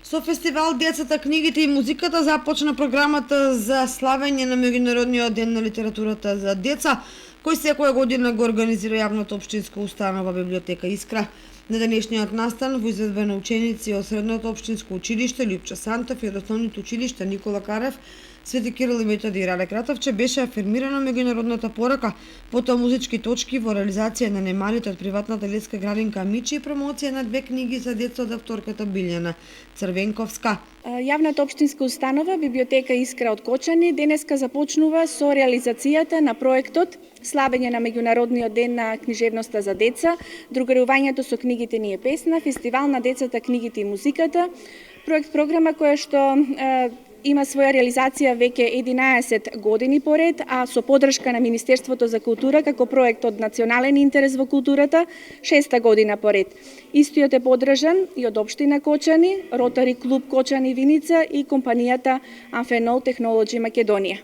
Со фестивал Децата, книгите и музиката започна програмата за славење на Меѓународниот ден на литературата за деца, кој секоја година го организира јавната општинска установа библиотека Искра. На денешниот настан во изvedба на ученици од Средното општинско училиште Лјупча Сантов и од основните училишта Никола Карев, Свети Кирил и Методи и Раде Кратовче беше афирмирана меѓународната порака, потоа музички точки во реализација на немалите од приватната детска градинка Мичи и промоција на две книги за деца од авторката Билјана Црвенковска. Јавната општинска установа библиотека Искра од Кочани денеска започнува со реализацијата на проектот славење на Меѓународниот ден на книжевноста за деца, другарувањето со книгите ни е песна, фестивал на децата, книгите и музиката, проект програма која што има своја реализација веќе 11 години поред, а со подршка на Министерството за култура како проект од национален интерес во културата 6-та година поред. Истиот е поддржан и од општина Кочани, Ротари клуб Кочани Виница и компанијата Амфенол Технолоджи Македонија.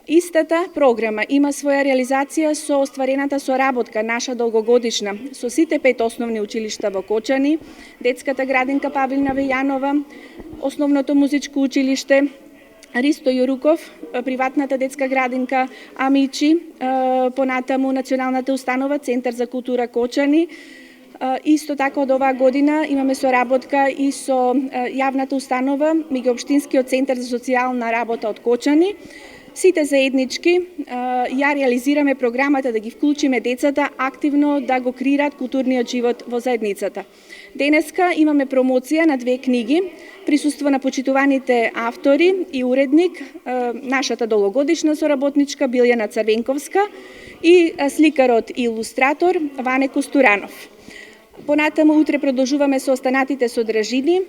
Истата програма има своја реализација со остварената соработка наша долгогодишна со сите 5 основни училишта во Кочани, детската градинка Павлина Вејанова, основното музичко училиште Ристо Јуруков, приватната детска градинка Амичи, понатаму националната установа Центар за култура Кочани. Исто така од оваа година имаме соработка и со јавната установа Меѓуопштинскиот центар за социјална работа од Кочани. Сите заеднички ја реализираме програмата да ги вклучиме децата активно да го креираат културниот живот во заедницата. Денеска имаме промоција на две книги, присуство на почитуваните автори и уредник, нашата долгогодишна соработничка Билјана Црвенковска и сликарот и илустратор Ване Костуранов. Понатаму утре продолжуваме со останатите содржини,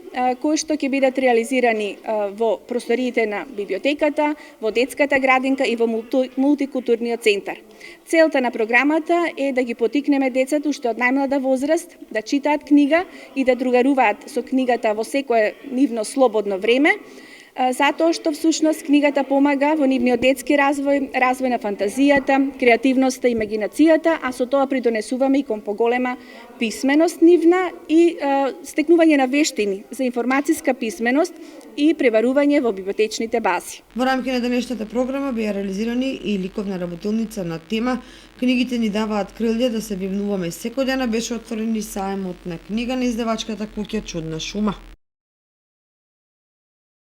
кои што ќе бидат реализирани во просториите на библиотеката, во детската градинка и во мултикултурниот центар. Целта на програмата е да ги потикнеме децата уште од најмлада возраст да читаат книга и да другаруваат со книгата во секое нивно слободно време, затоа што всушност книгата помага во нивниот детски развој, развој на фантазијата, креативноста и имагинацијата, а со тоа придонесуваме и кон поголема писменост нивна и стекнување на вештини за информацијска писменост и преварување во библиотечните бази. Во рамки на денешната програма беа реализирани и ликовна работилница на тема "Книгите ни даваат крилје да се бивнуваме". Секој ден беше отворен и саемот на книга на издавачката куќа Чудна шума.